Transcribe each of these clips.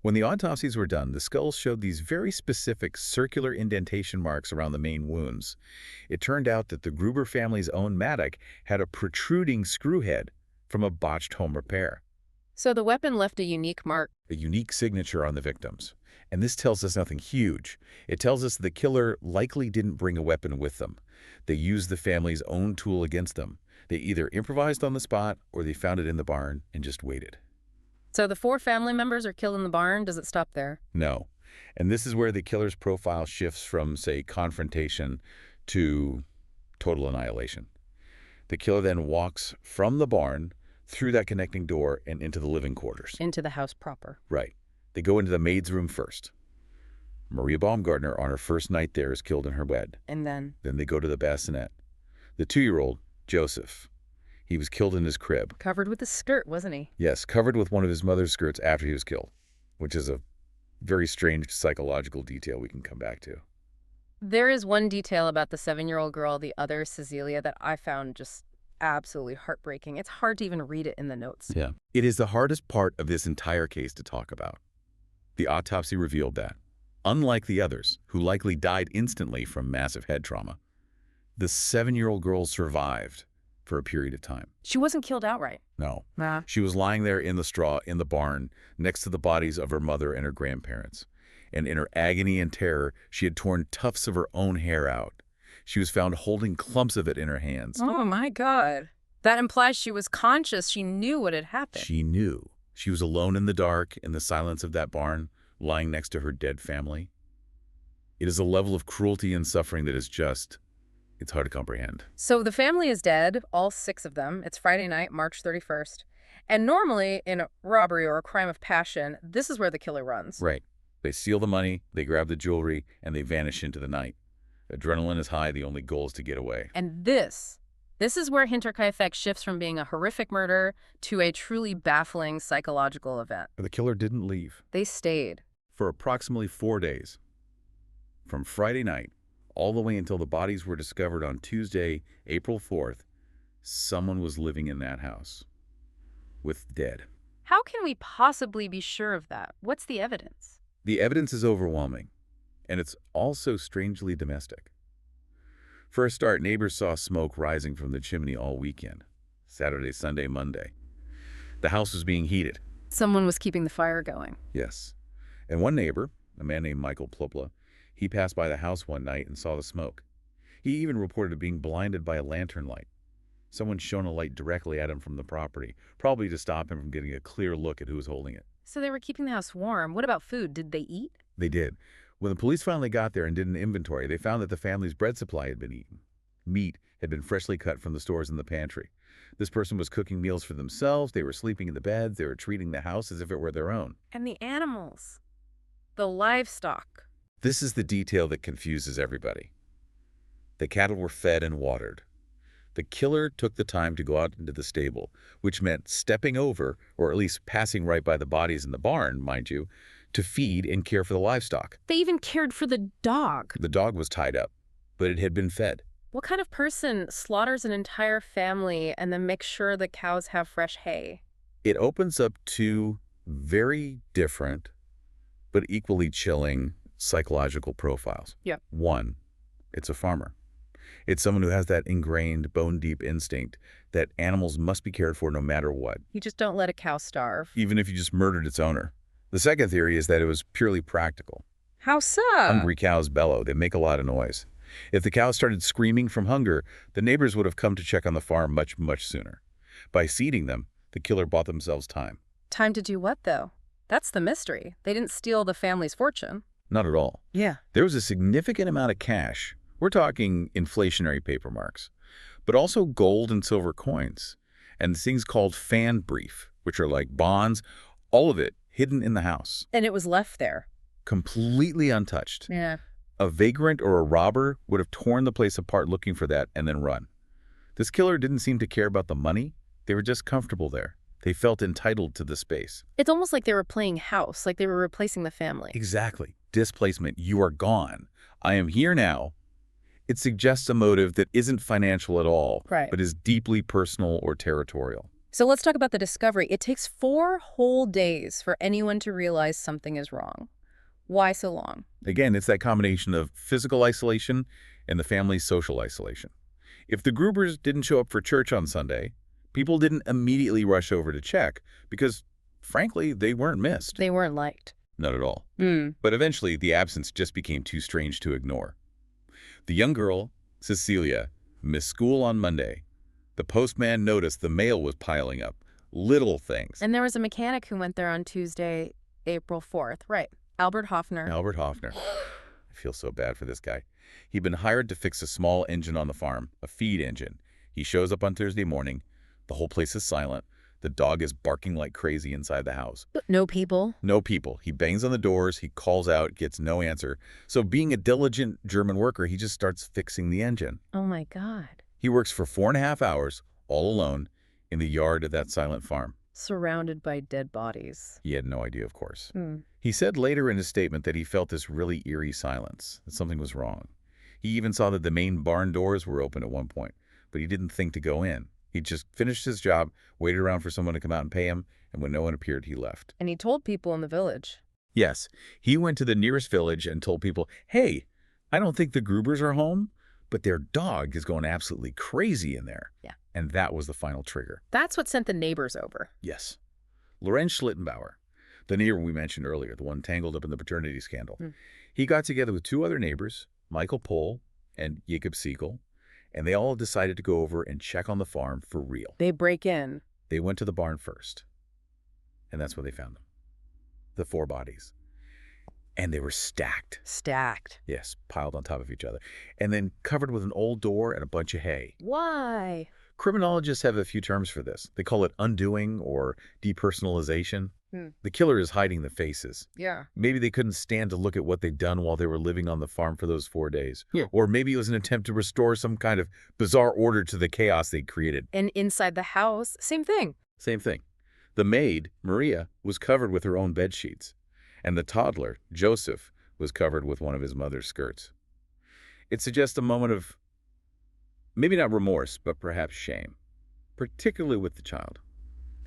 When the autopsies were done, the skulls showed these very specific circular indentation marks around the main wounds. It turned out that the Gruber family's own Maddock had a protruding screw head from a botched home repair. So the weapon left a unique mark. A unique signature on the victims. And this tells us nothing huge. It tells us the killer likely didn't bring a weapon with them. They used the family's own tool against them. They either improvised on the spot or they found it in the barn and just waited. So the 4 family members are killed in the barn. Does it stop there? No. And this is where the killer's profile shifts from, say, confrontation to total annihilation. The killer then walks from the barn through that connecting door and into the living quarters. Into the house proper. Right. They go into the maid's room first. Maria Baumgartner, on her first night there, is killed in her bed. And then? Then they go to the bassinet. The 2-year-old, Joseph, he was killed in his crib. Covered with a skirt, wasn't he? Yes, covered with one of his mother's skirts after he was killed, which is a very strange psychological detail we can come back to. There is one detail about the 7-year-old girl, the other, Cecilia, that I found just absolutely heartbreaking. It's hard to even read it in the notes. Yeah. It is the hardest part of this entire case to talk about. The autopsy revealed that, unlike the others, who likely died instantly from massive head trauma, the 7-year-old girl survived for a period of time. She wasn't killed outright. No. Nah. She was lying there in the straw in the barn next to the bodies of her mother and her grandparents. And in her agony and terror, she had torn tufts of her own hair out. She was found holding clumps of it in her hands. Oh, my God. That implies she was conscious. She knew what had happened. She knew. She was alone in the dark, in the silence of that barn, lying next to her dead family. It is a level of cruelty and suffering that is just, it's hard to comprehend. So the family is dead, all 6 of them. It's Friday night, March 31st. And normally, in a robbery or a crime of passion, this is where the killer runs. Right. They steal the money, they grab the jewelry, and they vanish into the night. Adrenaline is high, the only goal is to get away. And this is where Hinterkifeck shifts from being a horrific murder to a truly baffling psychological event. The killer didn't leave. They stayed. For approximately 4 days. From Friday night all the way until the bodies were discovered on Tuesday, April 4th, someone was living in that house. With dead. How can we possibly be sure of that? What's the evidence? The evidence is overwhelming, and it's also strangely domestic. For a start, neighbors saw smoke rising from the chimney all weekend. Saturday, Sunday, Monday. The house was being heated. Someone was keeping the fire going. Yes. And one neighbor, a man named Michael Plupla, he passed by the house one night and saw the smoke. He even reported being blinded by a lantern light. Someone shone a light directly at him from the property, probably to stop him from getting a clear look at who was holding it. So they were keeping the house warm. What about food? Did they eat? They did. When the police finally got there and did an inventory, they found that the family's bread supply had been eaten. Meat had been freshly cut from the stores in the pantry. This person was cooking meals for themselves. They were sleeping in the beds. They were treating the house as if it were their own. And the animals. The livestock. This is the detail that confuses everybody. The cattle were fed and watered. The killer took the time to go out into the stable, which meant stepping over, or at least passing right by the bodies in the barn, mind you, to feed and care for the livestock. They even cared for the dog. The dog was tied up, but it had been fed. What kind of person slaughters an entire family and then makes sure the cows have fresh hay? It opens up 2 very different, but equally chilling psychological profiles. Yep. 1, it's a farmer. It's someone who has that ingrained, bone-deep instinct that animals must be cared for no matter what. You just don't let a cow starve. Even if you just murdered its owner. The second theory is that it was purely practical. How so? Hungry cows bellow. They make a lot of noise. If the cows started screaming from hunger, the neighbors would have come to check on the farm much, much sooner. By seeding them, the killer bought themselves time. Time to do what, though? That's the mystery. They didn't steal the family's fortune. Not at all. Yeah. There was a significant amount of cash. We're talking inflationary paper marks, but also gold and silver coins, and things called fan brief, which are like bonds, all of it hidden in the house. And it was left there. Completely untouched. Yeah. A vagrant or a robber would have torn the place apart looking for that and then run. This killer didn't seem to care about the money. They were just comfortable there. They felt entitled to the space. It's almost like they were playing house, like they were replacing the family. Exactly. Displacement. You are gone. I am here now. It suggests a motive that isn't financial at all, Right. but is deeply personal or territorial. So let's talk about the discovery. It takes 4 whole days for anyone to realize something is wrong. Why so long? Again, it's that combination of physical isolation and the family's social isolation. If the Grubers didn't show up for church on Sunday, people didn't immediately rush over to check because, frankly, they weren't missed. They weren't liked. Not at all. Hmm. But eventually, the absence just became too strange to ignore. The young girl, Cecilia, missed school on Monday. The postman noticed the mail was piling up. Little things. And there was a mechanic who went there on Tuesday, April 4th. Right. Albert Hoffner. Albert Hoffner. I feel so bad for this guy. He'd been hired to fix a small engine on the farm, a feed engine. He shows up on Thursday morning. The whole place is silent. The dog is barking like crazy inside the house. No people. No people. He bangs on the doors. He calls out, gets no answer. So being a diligent German worker, he just starts fixing the engine. Oh, my God. He works for 4.5 hours, all alone, in the yard of that silent farm. Surrounded by dead bodies. He had no idea, of course. Hmm. He said later in his statement that he felt this really eerie silence, that something was wrong. He even saw that the main barn doors were open at one point, but he didn't think to go in. He just finished his job, waited around for someone to come out and pay him, and when no one appeared, he left. And he told people in the village. Yes, he went to the nearest village and told people, hey, I don't think the Grubers are home, but their dog is going absolutely crazy in there. Yeah. And that was the final trigger. That's what sent the neighbors over. Yes. Lorenz Schlittenbauer, the neighbor we mentioned earlier, the one tangled up in the paternity scandal, he got together with 2 other neighbors, Michael Pohl and Jacob Siegel, and they all decided to go over and check on the farm for real. They break in. They went to the barn first, and that's where they found them. The 4 bodies. And they were stacked. Stacked. Yes, piled on top of each other. And then covered with an old door and a bunch of hay. Why? Criminologists have a few terms for this. They call it undoing or depersonalization. The killer is hiding the faces. Yeah. Maybe they couldn't stand to look at what they'd done while they were living on the farm for those 4 days. Yeah. Or maybe it was an attempt to restore some kind of bizarre order to the chaos they'd created. And inside the house, same thing. Same thing. The maid, Maria, was covered with her own bed sheets. And the toddler, Joseph, was covered with one of his mother's skirts. It suggests a moment of, maybe not remorse, but perhaps shame, particularly with the child.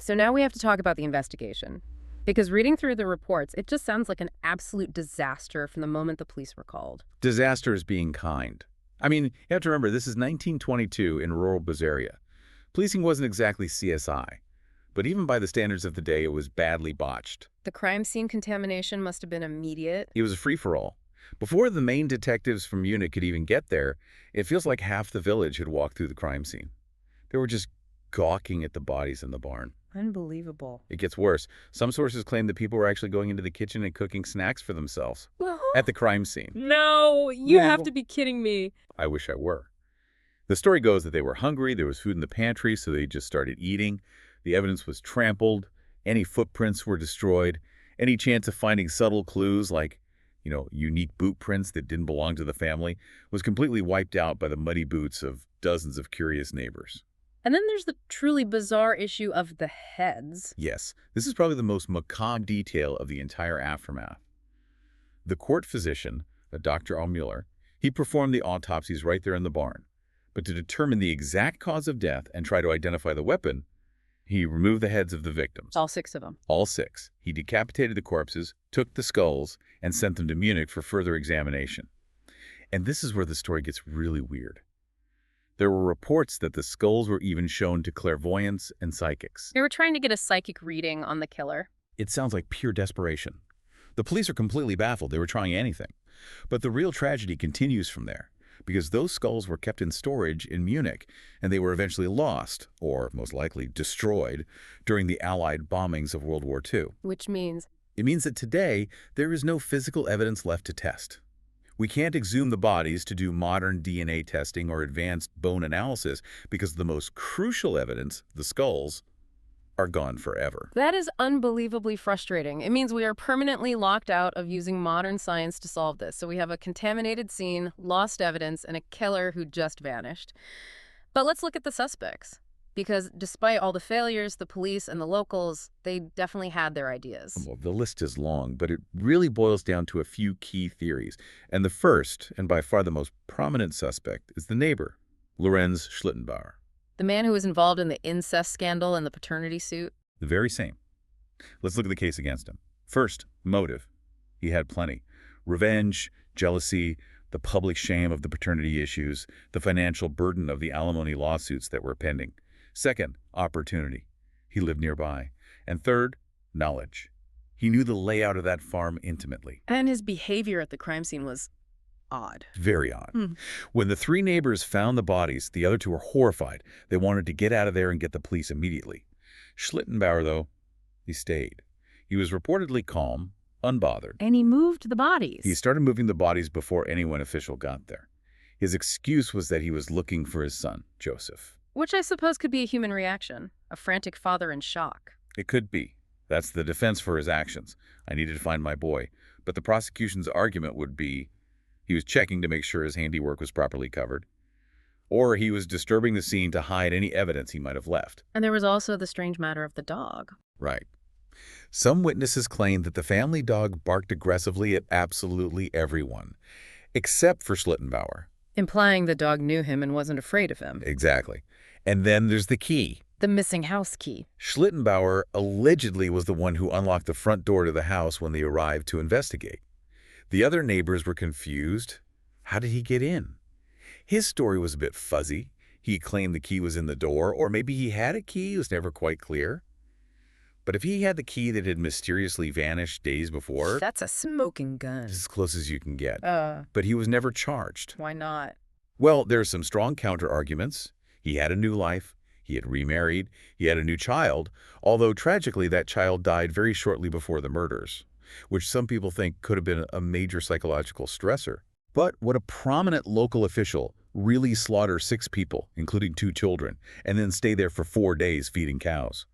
So now we have to talk about the investigation. Because reading through the reports, it just sounds like an absolute disaster from the moment the police were called. Disaster is being kind. I mean, you have to remember, this is 1922 in rural Bavaria. Policing wasn't exactly CSI. But even by the standards of the day, it was badly botched. The crime scene contamination must have been immediate. It was a free-for-all. Before the main detectives from Munich could even get there, it feels like half the village had walked through the crime scene. They were just gawking at the bodies in the barn. Unbelievable. It gets worse. Some sources claim that people were actually going into the kitchen and cooking snacks for themselves at the crime scene. No, you have to be kidding me. I wish I were. The story goes that they were hungry, there was food in the pantry, so they just started eating. The evidence was trampled, any footprints were destroyed, any chance of finding subtle clues like, unique boot prints that didn't belong to the family was completely wiped out by the muddy boots of dozens of curious neighbors. And then there's the truly bizarre issue of the heads. Yes, this is probably the most macabre detail of the entire aftermath. The court physician, Dr. Allmuller, he performed the autopsies right there in the barn. But to determine the exact cause of death and try to identify the weapon, he removed the heads of the victims. All 6 of them. All 6. He decapitated the corpses, took the skulls, and sent them to Munich for further examination. And this is where the story gets really weird. There were reports that the skulls were even shown to clairvoyants and psychics. They were trying to get a psychic reading on the killer. It sounds like pure desperation. The police are completely baffled. They were trying anything. But the real tragedy continues from there, because those skulls were kept in storage in Munich, and they were eventually lost, or most likely destroyed, during the Allied bombings of World War II. Which means? It means that today, there is no physical evidence left to test. We can't exhume the bodies to do modern DNA testing or advanced bone analysis because the most crucial evidence, the skulls, are gone forever. That is unbelievably frustrating. It means we are permanently locked out of using modern science to solve this. So we have a contaminated scene, lost evidence, and a killer who just vanished. But let's look at the suspects. Because despite all the failures, the police and the locals, they definitely had their ideas. Well, the list is long, but it really boils down to a few key theories. And the first, and by far the most prominent suspect, is the neighbor, Lorenz Schlittenbauer. The man who was involved in the incest scandal and the paternity suit? The very same. Let's look at the case against him. First, motive. He had plenty. Revenge, jealousy, the public shame of the paternity issues, the financial burden of the alimony lawsuits that were pending. Second, opportunity. He lived nearby. And third, knowledge. He knew the layout of that farm intimately. And his behavior at the crime scene was odd. Very odd. When the three neighbors found the bodies, the other two were horrified. They wanted to get out of there and get the police immediately. Schlittenbauer, though, he stayed. He was reportedly calm, unbothered. And he moved the bodies. He started moving the bodies before anyone official got there. His excuse was that he was looking for his son, Joseph. Which I suppose could be a human reaction, a frantic father in shock. It could be. That's the defense for his actions. I needed to find my boy. But the prosecution's argument would be he was checking to make sure his handiwork was properly covered, or he was disturbing the scene to hide any evidence he might have left. And there was also the strange matter of the dog. Right. Some witnesses claimed that the family dog barked aggressively at absolutely everyone, except for Schlittenbauer. Implying the dog knew him and wasn't afraid of him. Exactly. And then there's the key. The missing house key. Schlittenbauer allegedly was the one who unlocked the front door to the house when they arrived to investigate. The other neighbors were confused. How did he get in? His story was a bit fuzzy. He claimed the key was in the door, or maybe he had a key. It was never quite clear. But if he had the key that had mysteriously vanished days before, That's a smoking gun. it's as close as you can get. But But he was never charged. why not? Well, there are some strong counter-arguments. He had a new life. He had remarried. He had a new child, although tragically that child died very shortly before the murders, which some people think could have been a major psychological stressor. But would a prominent local official really slaughter 6 people, including 2 children, and then stay there for 4 days feeding cows?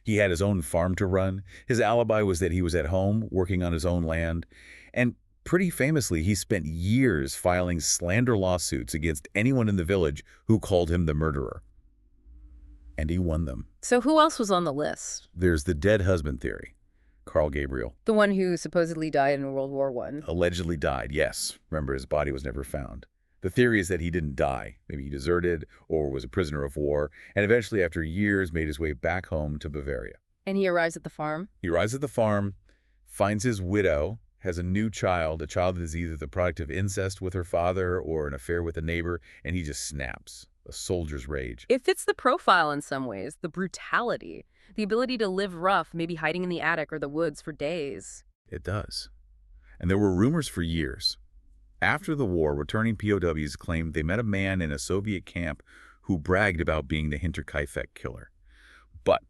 He had his own farm to run. His alibi was that he was at home working on his own land. And pretty famously, he spent years filing slander lawsuits against anyone in the village who called him the murderer. And he won them. So who else was on the list? There's the dead husband theory. Carl Gabriel. The one who supposedly died in World War I. Allegedly died, yes. Remember, his body was never found. The theory is that he didn't die. Maybe he deserted or was a prisoner of war, and eventually, after years, made his way back home to Bavaria. And he arrives at the farm? He arrives at the farm, finds his widow, has a new child, a child that is either the product of incest with her father or an affair with a neighbor, and he just snaps. A soldier's rage. It fits the profile in some ways, the brutality, the ability to live rough, maybe hiding in the attic or the woods for days. It does. And there were rumors for years. After the war, returning POWs claimed they met a man in a Soviet camp who bragged about being the Hinterkifeck killer. But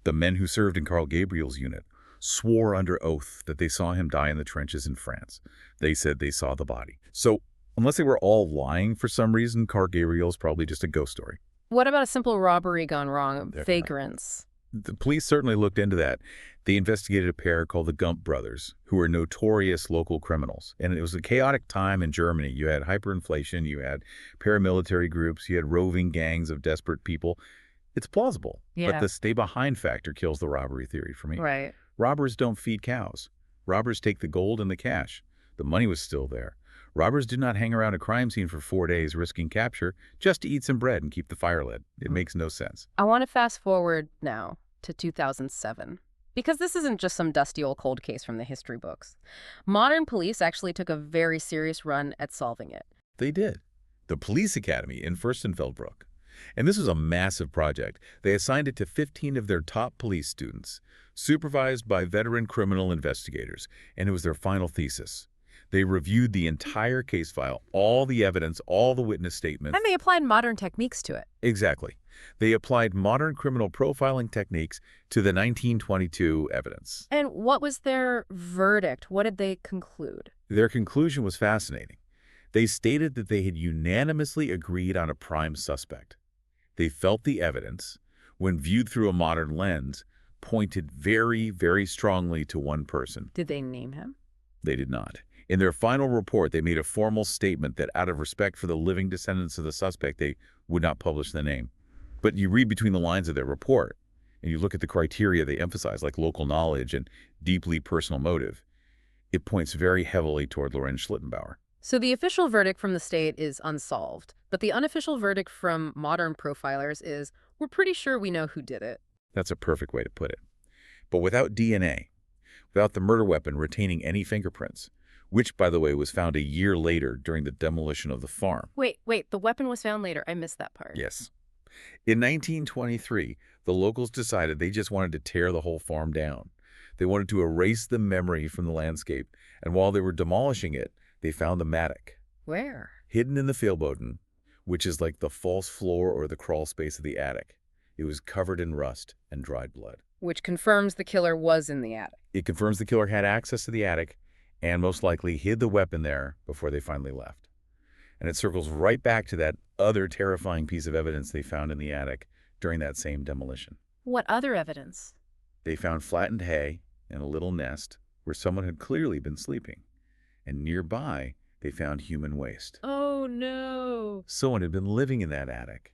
the men who served in Carl Gabriel's unit swore under oath that they saw him die in the trenches in France. They said they saw the body. So, unless they were all lying for some reason, Carl Gabriel's probably just a ghost story. What about a simple robbery gone wrong? They're Vagrants. The police certainly looked into that. They investigated a pair called the Gump brothers, who were notorious local criminals. And it was a chaotic time in Germany. You had hyperinflation, you had paramilitary groups, you had roving gangs of desperate people. It's plausible, but the stay-behind factor kills the robbery theory for me. Right. Robbers don't feed cows. Robbers take the gold and the cash. The money was still there. Robbers do not hang around a crime scene for 4 days risking capture just to eat some bread and keep the fire lit. It makes no sense. I want to fast forward now to 2007. Because this isn't just some dusty old cold case from the history books. Modern police actually took a very serious run at solving it. They did. The Police Academy in Furstenfeldbruck. And this was a massive project. They assigned it to 15 of their top police students, supervised by veteran criminal investigators, and it was their final thesis. They reviewed the entire case file, all the evidence, all the witness statements. And they applied modern techniques to it. Exactly. They applied modern criminal profiling techniques to the 1922 evidence. And what was their verdict? What did they conclude? Their conclusion was fascinating. They stated that they had unanimously agreed on a prime suspect. They felt the evidence, when viewed through a modern lens, pointed very, very strongly to one person. Did they name him? They did not. In their final report, they made a formal statement that out of respect for the living descendants of the suspect, they would not publish the name. But you read between the lines of their report, and you look at the criteria they emphasize, like local knowledge and deeply personal motive. It points very heavily toward Lorenz Schlittenbauer. So the official verdict from the state is unsolved, but the unofficial verdict from modern profilers is we're pretty sure we know who did it. That's a perfect way to put it. But without DNA, without the murder weapon retaining any fingerprints, which, by the way, was found a year later during the demolition of the farm. Wait, the weapon was found later. I missed that part. Yes. In 1923, the locals decided they just wanted to tear the whole farm down. They wanted to erase the memory from the landscape, and while they were demolishing it, they found the mattock, Where? hidden in the Fehlboden, which is like the false floor or the crawl space of the attic. It was covered in rust and dried blood. Which confirms the killer was in the attic. It confirms the killer had access to the attic and most likely hid the weapon there before they finally left. And it circles right back to that other terrifying piece of evidence they found in the attic during that same demolition. What other evidence? They found flattened hay in a little nest where someone had clearly been sleeping. And nearby, they found human waste. Oh, no. Someone had been living in that attic,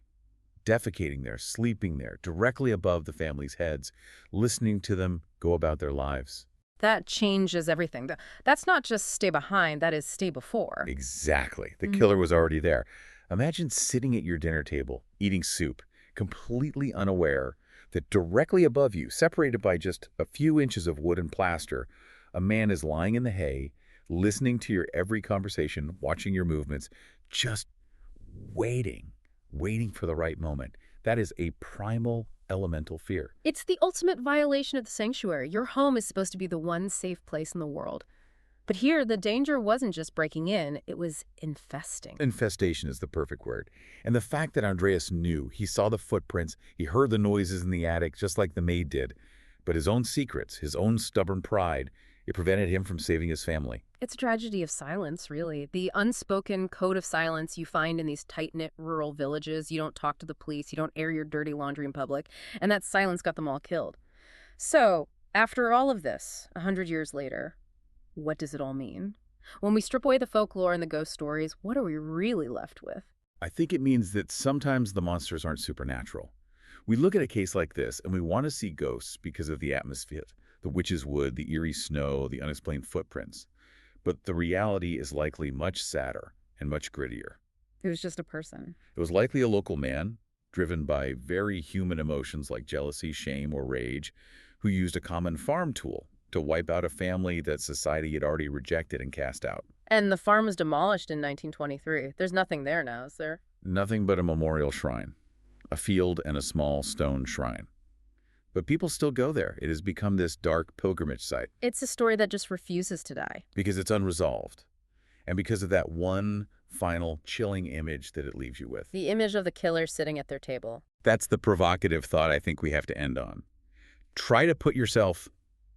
defecating there, sleeping there, directly above the family's heads, listening to them go about their lives. That changes everything. That's not just stay behind, that is stay before. Exactly. The killer was already there. Imagine sitting at your dinner table, eating soup, completely unaware that directly above you, separated by just a few inches of wood and plaster, a man is lying in the hay, listening to your every conversation, watching your movements, just waiting for the right moment. That is a primal elemental fear. It's the ultimate violation of the sanctuary. Your home is supposed to be the one safe place in the world. But here, the danger wasn't just breaking in, it was infesting. Infestation is the perfect word. And the fact that Andreas knew, he saw the footprints, he heard the noises in the attic, just like the maid did. But his own secrets, his own stubborn pride, it prevented him from saving his family. It's a tragedy of silence, really. The unspoken code of silence you find in these tight-knit rural villages. You don't talk to the police, you don't air your dirty laundry in public, and that silence got them all killed. So, after all of this, 100 years later, what does it all mean? When we strip away the folklore and the ghost stories, what are we really left with? I think it means that sometimes the monsters aren't supernatural. We look at a case like this and we want to see ghosts because of the atmosphere, the witch's wood, the eerie snow, the unexplained footprints. But the reality is likely much sadder and much grittier. It was just a person. It was likely a local man, driven by very human emotions like jealousy, shame, or rage, who used a common farm tool to wipe out a family that society had already rejected and cast out. And the farm was demolished in 1923. There's nothing there now, is there? Nothing but a memorial shrine, a field and a small stone shrine. But people still go there. It has become this dark pilgrimage site. It's a story that just refuses to die. Because it's unresolved. And because of that one final chilling image that it leaves you with. The image of the killer sitting at their table. That's the provocative thought I think we have to end on. Try to put yourself,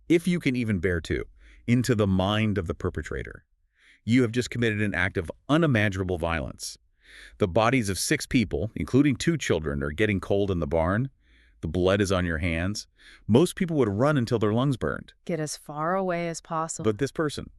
if you can even bear to, into the mind of the perpetrator. You have just committed an act of unimaginable violence. The bodies of 6 people, including 2 children, are getting cold in the barn. The blood is on your hands. Most people would run until their lungs burned. Get as far away as possible. But this person,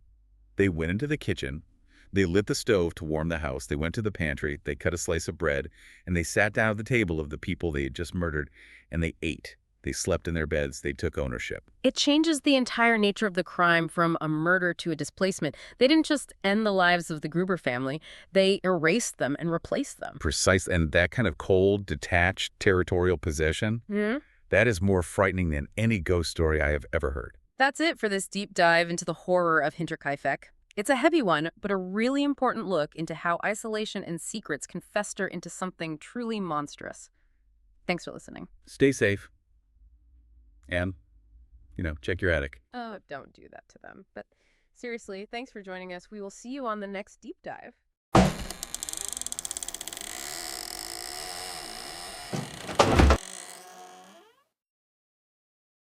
they went into the kitchen, they lit the stove to warm the house, they went to the pantry, they cut a slice of bread, and they sat down at the table of the people they had just murdered, and they ate. They slept in their beds. They took ownership. It changes the entire nature of the crime from a murder to a displacement. They didn't just end the lives of the Gruber family. They erased them and replaced them. Precise. And that kind of cold, detached, territorial possession, that is more frightening than any ghost story I have ever heard. That's it for this deep dive into the horror of Hinterkifeck. It's a heavy one, but a really important look into how isolation and secrets can fester into something truly monstrous. Thanks for listening. Stay safe. And, check your attic. Oh, don't do that to them. But seriously, thanks for joining us. We will see you on the next deep dive.